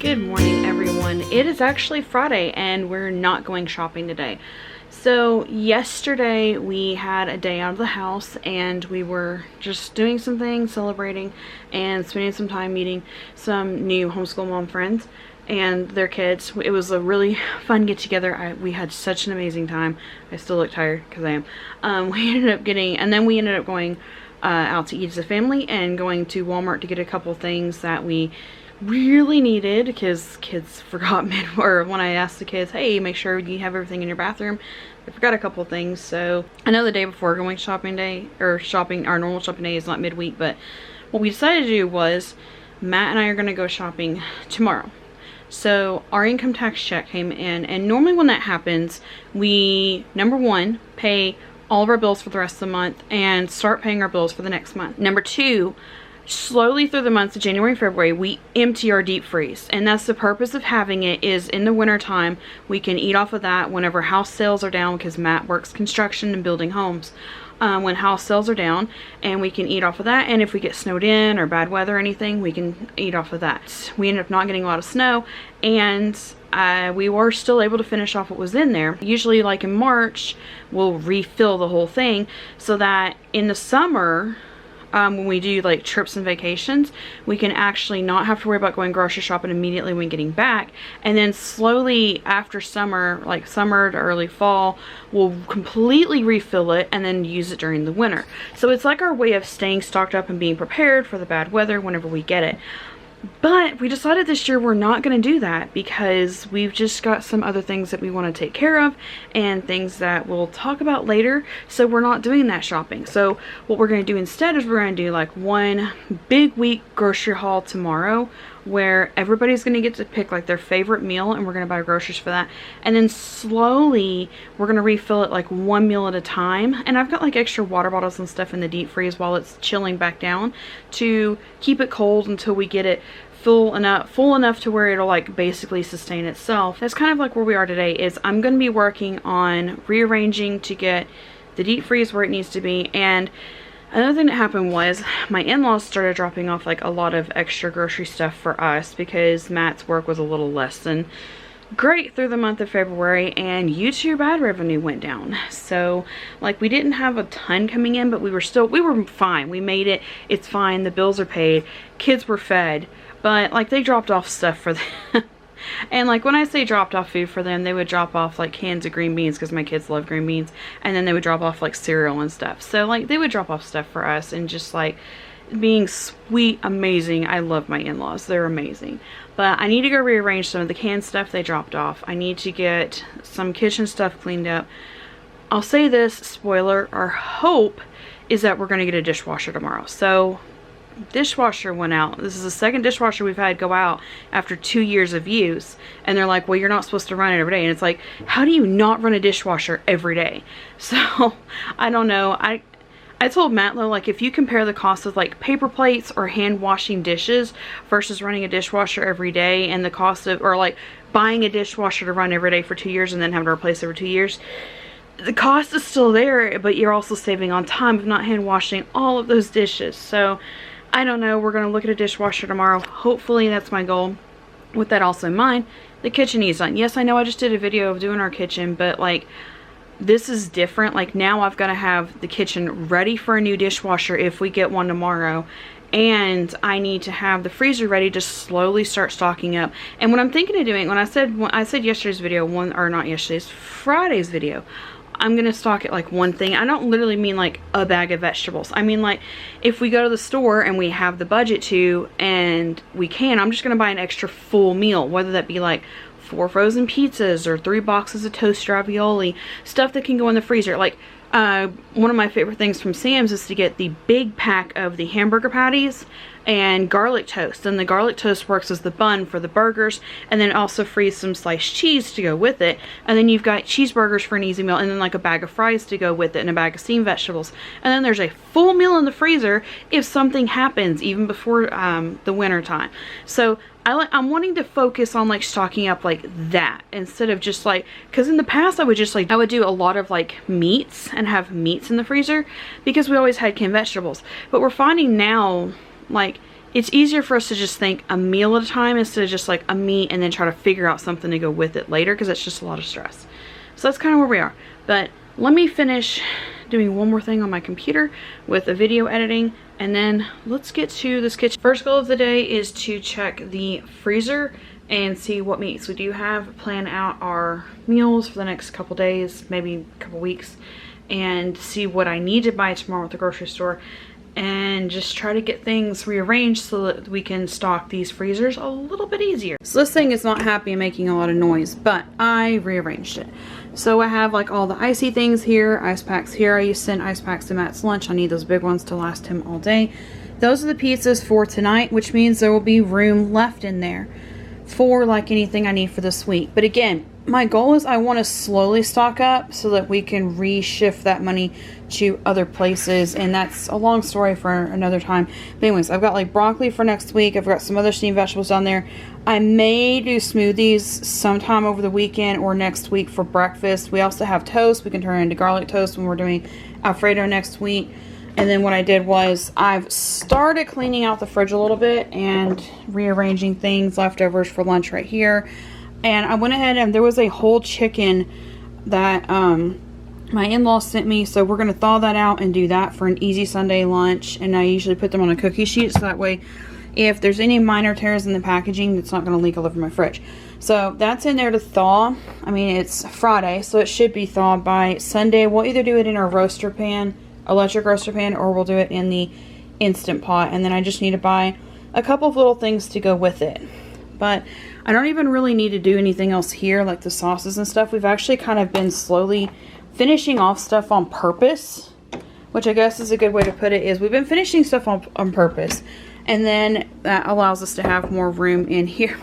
Good morning, everyone. It is actually Friday and we're not going shopping today. So yesterday we had a day out of the house and we were just doing some things, celebrating and spending some time meeting some new homeschool mom friends and their kids. It was a really fun get together. We had such an amazing time. I still look tired because I am. We ended up going out to eat as a family and going to Walmart to get a couple things that we really needed, because kids forgot when I asked the kids, hey, make sure you have everything in your bathroom, they forgot a couple things. So I know the day before going shopping day, or our normal shopping day is not midweek, but what we decided to do was Matt and I are going to go shopping tomorrow. So our income tax check came in, and normally when that happens, we, number one, pay all of our bills for the rest of the month and start paying our bills for the next month. Number two, slowly through the months of January and February, we empty our deep freeze, and that's the purpose of having it. Is in the winter time we can eat off of that whenever house sales are down, because Matt works construction and building homes. When house sales are down, and we can eat off of that, and if we get snowed in or bad weather or anything, we can eat off of that. We ended up not getting a lot of snow, and we were still able to finish off what was in there. Usually, like in March, we'll refill the whole thing so that in the summer, when we do like trips and vacations, we can actually not have to worry about going grocery shopping immediately when getting back. And then slowly after summer, like summer to early fall, we'll completely refill it and then use it during the winter. So it's like our way of staying stocked up and being prepared for the bad weather whenever we get it. But we decided this year we're not going to do that, because we've just got some other things that we want to take care of and things that we'll talk about later. So we're not doing that shopping. So what we're going to do instead is we're going to do like one big week grocery haul tomorrow, where everybody's going to get to pick like their favorite meal, and we're going to buy groceries for that. And then slowly we're going to refill it like one meal at a time. And I've got like extra water bottles and stuff in the deep freeze while it's chilling back down to keep it cold until we get it full enough to where it'll like basically sustain itself. That's kind of like where we are today. Is I'm going to be working on rearranging to get the deep freeze where it needs to be. And another thing that happened was my in-laws started dropping off like a lot of extra grocery stuff for us, because Matt's work was a little less than great through the month of February, and YouTube ad revenue went down. So like we didn't have a ton coming in, but we were fine. We made it. It's fine. The bills are paid. Kids were fed. But like they dropped off stuff for them. And like when I say dropped off food for them, they would drop off like cans of green beans, because my kids love green beans, and then they would drop off like cereal and stuff. So like they would drop off stuff for us, and just like being sweet, amazing. I love my in-laws. They're amazing. But I need to go rearrange some of the canned stuff they dropped off. I need to get some kitchen stuff cleaned up. I'll say this, spoiler, our hope is that we're going to get a dishwasher tomorrow. So dishwasher went out. This is the second dishwasher we've had go out after 2 years of use, and they're like, well, you're not supposed to run it every day. And it's like, how do you not run a dishwasher every day? So I don't know. I told Matt though, like if you compare the cost of like paper plates or hand washing dishes versus running a dishwasher every day, and the cost of, or like buying a dishwasher to run every day for 2 years and then having to replace every 2 years, the cost is still there, but you're also saving on time of not hand washing all of those dishes. So I don't know. We're going to look at a dishwasher tomorrow. Hopefully that's my goal. With that also in mind, the kitchen needs done. Yes, I know I just did a video of doing our kitchen, but like this is different. Like now I've got to have the kitchen ready for a new dishwasher if we get one tomorrow. And I need to have the freezer ready to slowly start stocking up. And what I'm thinking of doing, when I said yesterday's video, Friday's video, I'm gonna stock it like one thing. I don't literally mean like a bag of vegetables. I mean like if we go to the store and we have the budget to, and we can, I'm just gonna buy an extra full meal, whether that be like 4 frozen pizzas or 3 boxes of toasted ravioli, stuff that can go in the freezer. Like one of my favorite things from Sam's is to get the big pack of the hamburger patties and garlic toast. And the garlic toast works as the bun for the burgers, and then also freeze some sliced cheese to go with it. And then you've got cheeseburgers for an easy meal, and then like a bag of fries to go with it, and a bag of steamed vegetables. And then there's a full meal in the freezer if something happens, even before the winter time. So I'm wanting to focus on like stocking up like that, instead of just like, because in the past I would do a lot of like meats and have meats in the freezer, because we always had canned vegetables. But we're finding now, like it's easier for us to just think a meal at a time instead of just like a meat and then try to figure out something to go with it later, because that's just a lot of stress. So that's kind of where we are. But let me finish doing one more thing on my computer with the video editing, and then let's get to this kitchen. First goal of the day is to check the freezer and see what meats we do have, plan out our meals for the next couple days, maybe a couple weeks, and see what I need to buy tomorrow at the grocery store, and just try to get things rearranged so that we can stock these freezers a little bit easier. So this thing is not happy and making a lot of noise, but I rearranged it. So I have like all the icy things here, ice packs here. I used to send ice packs to Matt's lunch. I need those big ones to last him all day. Those are the pizzas for tonight, which means there will be room left in there for like anything I need for this week. But again, my goal is I want to slowly stock up so that we can reshift that money to other places, and that's a long story for another time. But anyways, I've got like broccoli for next week. I've got some other steamed vegetables down there. I may do smoothies sometime over the weekend or next week for breakfast. We also have toast. We can turn it into garlic toast when we're doing Alfredo next week. And then what I did was I've started cleaning out the fridge a little bit and rearranging things, leftovers for lunch right here. And I went ahead and there was a whole chicken that my in-laws sent me. So we're going to thaw that out and do that for an easy Sunday lunch. And I usually put them on a cookie sheet so that way if there's any minor tears in the packaging, it's not going to leak all over my fridge. So that's in there to thaw. I mean, it's Friday, so it should be thawed by Sunday. We'll either do it in our roaster pan, electric roaster pan, or we'll do it in the Instant Pot. And then I just need to buy a couple of little things to go with it. But I don't even really need to do anything else here, like the sauces and stuff. We've actually kind of been slowly finishing off stuff on purpose, which I guess is a good way to put it, is we've been finishing stuff on purpose. And then that allows us to have more room in here.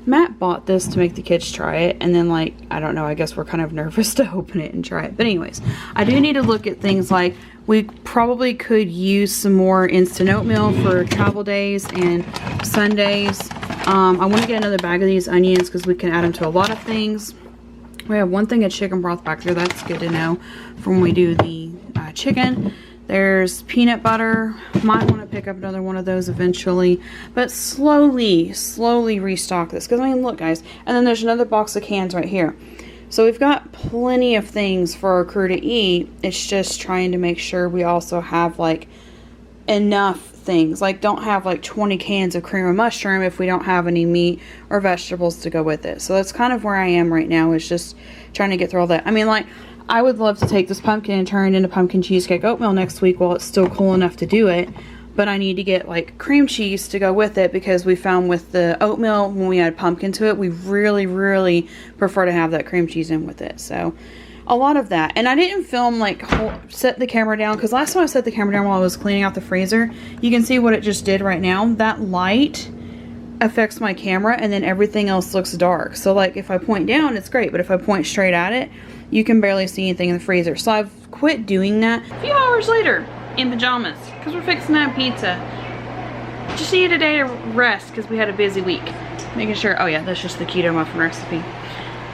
Matt bought this to make the kids try it, and then like, I don't know, I guess we're kind of nervous to open it and try it. But anyways, I do need to look at things like we probably could use some more instant oatmeal for travel days and Sundays. I want to get another bag of these onions because we can add them to a lot of things. We have one thing of chicken broth back there. That's good to know from when we do the chicken. There's peanut butter. Might want to pick up another one of those eventually. But slowly restock this. Because, I mean, look, guys. And then there's another box of cans right here. So we've got plenty of things for our crew to eat. It's just trying to make sure we also have, like, enough things. Like, don't have, like, 20 cans of cream of mushroom if we don't have any meat or vegetables to go with it. So that's kind of where I am right now. Is just trying to get through all that. I mean, like, I would love to take this pumpkin and turn it into pumpkin cheesecake oatmeal next week while it's still cool enough to do it. But I need to get like cream cheese to go with it, because we found with the oatmeal, when we add pumpkin to it, we really prefer to have that cream cheese in with it. So a lot of that. And I didn't film like set the camera down, because last time I set the camera down while I was cleaning out the freezer, you can see what it just did right now. That light affects my camera and then everything else looks dark. So like if I point down, it's great, but if I point straight at it, you can barely see anything in the freezer. So I've quit doing that. A few hours later, in pajamas, because we're fixing that pizza. Just needed a day to rest because we had a busy week. Making sure, oh yeah, that's just the keto muffin recipe.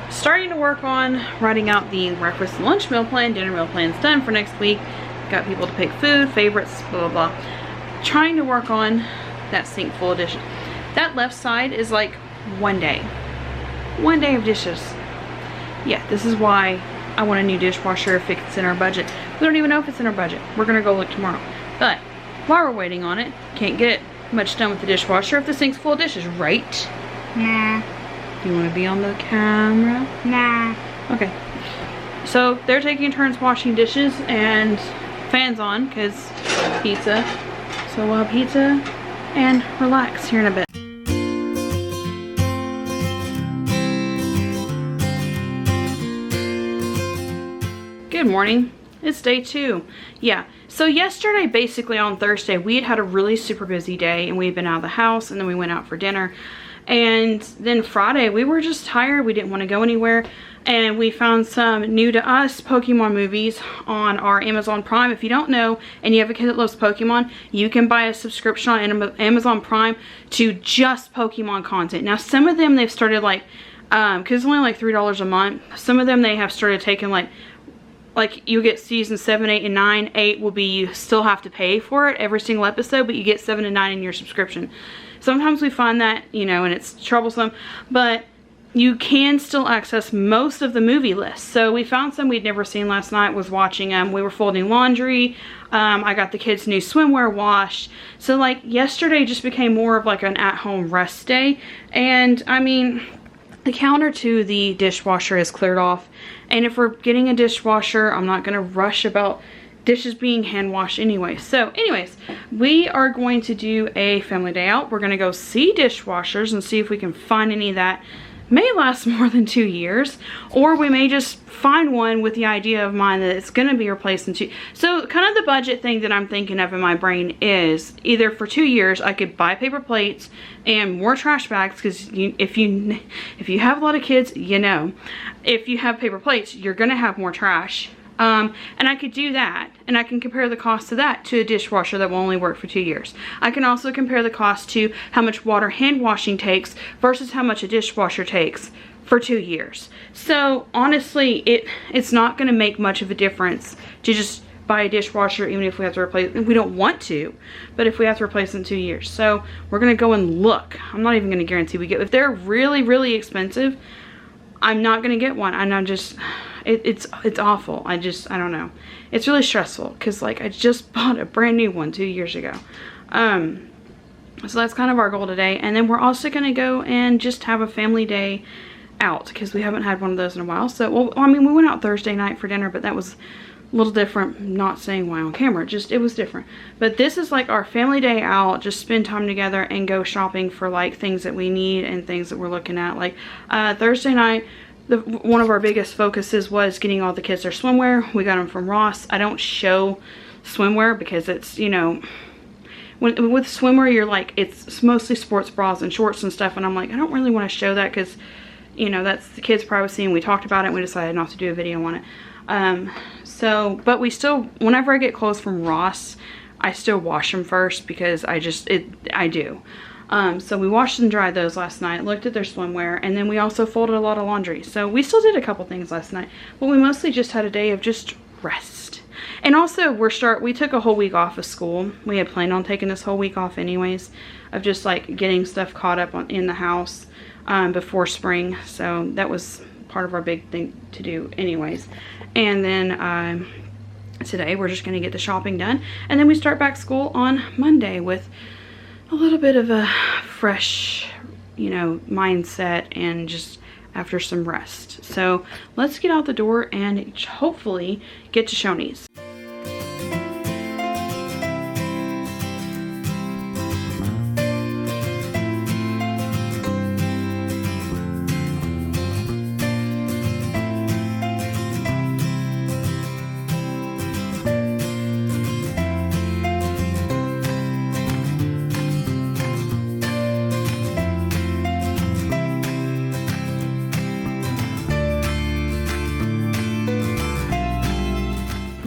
Starting to work on writing out the breakfast and lunch meal plan, dinner meal plan's done for next week. Got people to pick food, favorites, blah blah blah. Trying to work on that sink full of dishes. That left side is like one day of dishes. Yeah, this is why I want a new dishwasher if it's in our budget. We don't even know if it's in our budget. We're gonna go look tomorrow. But while we're waiting on it, can't get much done with the dishwasher if the sink's full of dishes, right? Nah. Do you want to be on the camera? Nah. Okay. So they're taking turns washing dishes and fans on because pizza. So we'll have pizza and relax here in a bit. Good morning. It's day 2. Yeah, so yesterday, basically on Thursday, we had a really super busy day and we'd been out of the house and then we went out for dinner. And then Friday, we were just tired. We didn't want to go anywhere. And we found some new to us Pokemon movies on our Amazon Prime. If you don't know and you have a kid that loves Pokemon, you can buy a subscription on Amazon Prime to just Pokemon content. Now, some of them they've started like, because it's only like $3 a month. Some of them they have started taking like like you get season 7, 8, and 9. 8 will be you still have to pay for it every single episode, but you get 7 and 9 in your subscription. Sometimes we find that, you know, and it's troublesome, but you can still access most of the movie list. So we found some we'd never seen last night, was watching we were folding laundry. I got the kids new swimwear washed. So like yesterday just became more of like an at-home rest day. And I mean, the counter to the dishwasher is cleared off. And if we're getting a dishwasher, I'm not gonna rush about dishes being hand washed anyway. So anyways, we are going to do a family day out. We're gonna go see dishwashers and see if we can find any that may last more than 2 years, or we may just find one with the idea of mine that it's going to be replaced in 2. So kind of the budget thing that I'm thinking of in my brain is either for 2 years I could buy paper plates and more trash bags, because if you have a lot of kids, you know, if you have paper plates, you're going to have more trash. And I could do that, and I can compare the cost of that to a dishwasher that will only work for 2 years. I can also compare the cost to how much water hand washing takes versus how much a dishwasher takes for 2 years. So honestly, it's not going to make much of a difference to just buy a dishwasher, even if we have to replace it. We don't want to, but if we have to replace it in 2 years. So we're going to go and look. I'm not even going to guarantee we get, if they're really, really expensive, I'm not going to get one. And I'm just, it's awful. I don't know. It's really stressful because like I just bought a brand new one 2 years ago. So that's kind of our goal today. And then we're also going to go and just have a family day out because we haven't had one of those in a while. So, well, I mean, we went out Thursday night for dinner, but that was a little different. Not saying why on camera, just it was different. But this is like our family day out, just spend time together and go shopping for like things that we need and things that we're looking at. Like Thursday night, one of our biggest focuses was getting all the kids their swimwear. We got them from Ross. I don't show swimwear because it's, you know, with swimwear you're like, it's mostly sports bras and shorts and stuff, and I'm like, I don't really want to show that because, you know, that's the kids' privacy, and we talked about it and we decided not to do a video on it. So, but we still, whenever I get clothes from Ross, I still wash them first because I do. So we washed and dried those last night, looked at their swimwear, and then we also folded a lot of laundry. So we still did a couple things last night, but we mostly just had a day of just rest. And also we took a whole week off of school. We had planned on taking this whole week off anyways, of just like getting stuff caught up in the house before spring. So that was part of our big thing to do anyways. And then today we're just gonna get the shopping done, and then we start back school on Monday with a little bit of a fresh, you know, mindset and just after some rest. So let's get out the door and hopefully get to Shoney's.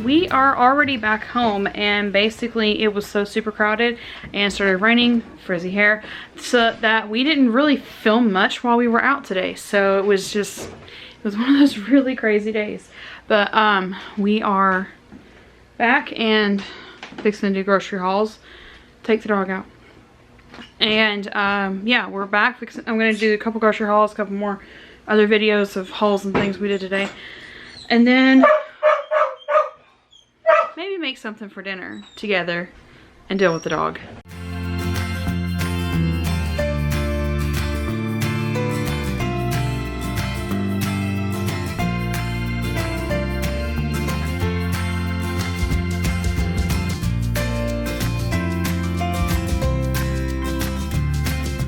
We are already back home, and basically it was so super crowded and started raining, frizzy hair, so that we didn't really film much while we were out today. So it was one of those really crazy days. But we are back and fixing to do grocery hauls, take the dog out. And yeah, we're back. I'm gonna do a couple grocery hauls, a couple more other videos of hauls and things we did today, and then maybe make something for dinner together and deal with the dog.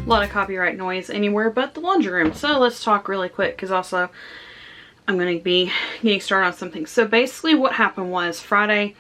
A lot of copyright noise anywhere but the laundry room. So let's talk really quick, because also I'm going to be getting started on something. So basically what happened was Friday,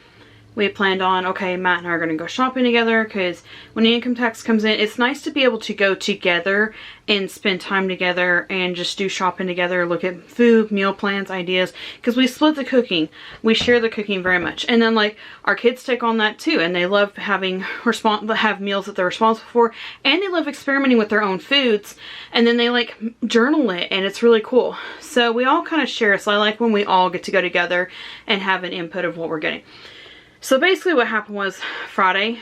we planned on, okay, Matt and I are going to go shopping together, because when the income tax comes in, it's nice to be able to go together and spend time together and just do shopping together, look at food, meal plans, ideas, because we split the cooking. We share the cooking very much. And then like our kids take on that too, and they love having have meals that they're responsible for, and they love experimenting with their own foods, and then they like journal it, and it's really cool. So we all kind of share. So I like when we all get to go together and have an input of what we're getting. So basically what happened was Friday,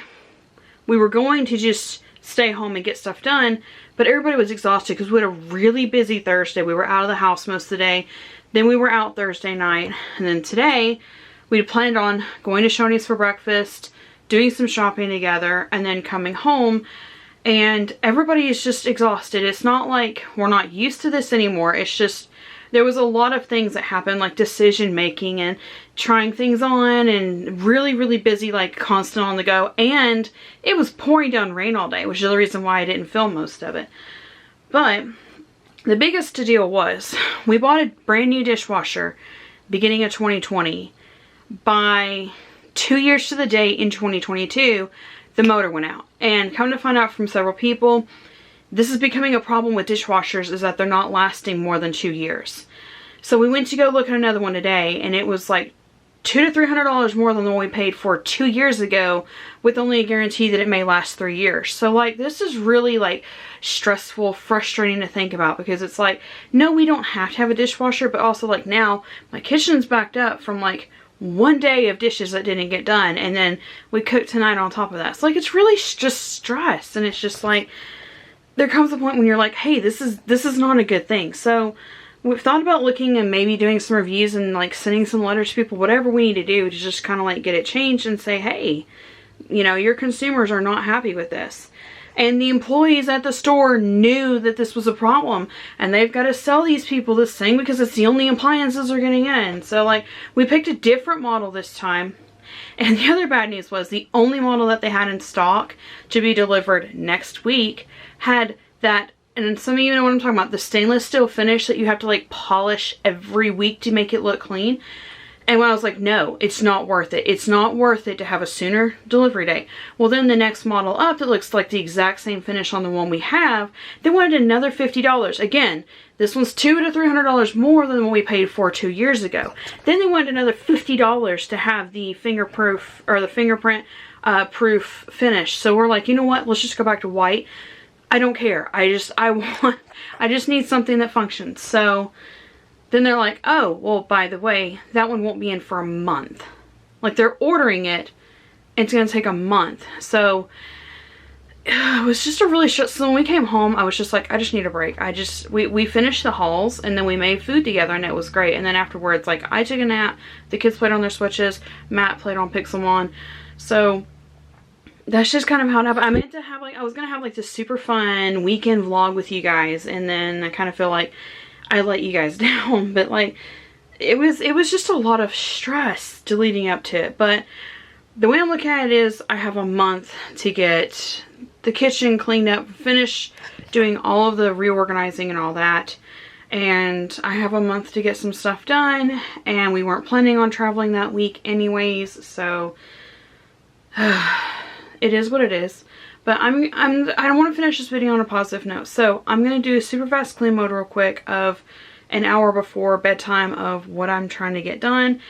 we were going to just stay home and get stuff done, but everybody was exhausted because we had a really busy Thursday. We were out of the house most of the day. Then we were out Thursday night. And then today, we planned on going to Shoney's for breakfast, doing some shopping together, and then coming home. And everybody is just exhausted. It's not like we're not used to this anymore. It's just, there was a lot of things that happened, like decision making and trying things on, and really, really busy, like constant on the go. And it was pouring down rain all day, which is the reason why I didn't film most of it. But the biggest deal was we bought a brand new dishwasher beginning of 2020. By 2 years to the date in 2022, the motor went out. And come to find out from several people, this is becoming a problem with dishwashers, is that they're not lasting more than 2 years. So we went to go look at another one today, and it was like $200 to $300 more than the one we paid for 2 years ago, with only a guarantee that it may last 3 years. So like, this is really like stressful, frustrating to think about, because it's like, no, we don't have to have a dishwasher, but also like now my kitchen's backed up from like one day of dishes that didn't get done, and then we cooked tonight on top of that. So like, it's really just stress, and it's just like, there comes a point when you're like, hey, this is not a good thing. So we've thought about looking and maybe doing some reviews and like sending some letters to people, whatever we need to do to just kind of like get it changed and say, hey, you know, your consumers are not happy with this. And the employees at the store knew that this was a problem, and they've got to sell these people this thing because it's the only appliances they're getting in. So like, we picked a different model this time. And the other bad news was the only model that they had in stock to be delivered next week had that, and some of you know what I'm talking about, the stainless steel finish that you have to like polish every week to make it look clean. And when I was like, no, it's not worth it. It's not worth it to have a sooner delivery date. Well, then the next model up that looks like the exact same finish on the one we have, they wanted another $50. Again, this one's $200 to $300 more than what we paid for 2 years ago. Then they wanted another $50 to have the fingerprint proof finish. So we're like, you know what? Let's just go back to white. I don't care. I just need something that functions. So then they're like, oh, well, by the way, that one won't be in for a month. Like, they're ordering it, and it's going to take a month. So it was just a really so when we came home, I was just like, I just need a break. We finished the hauls, and then we made food together, and it was great. And then afterwards, like, I took a nap, the kids played on their Switches, Matt played on Pixelmon. So that's just kind of how it happened. I meant to have like, I was going to have like this super fun weekend vlog with you guys, and then I kind of feel like I let you guys down, but like, it was just a lot of stress leading up to it. But the way I'm looking at it is, I have a month to get the kitchen cleaned up, finish doing all of the reorganizing and all that, and I have a month to get some stuff done, and we weren't planning on traveling that week anyways, so it is what it is. But I don't want to finish this video on a positive note. So I'm going to do a super fast clean mode real quick of an hour before bedtime of what I'm trying to get done.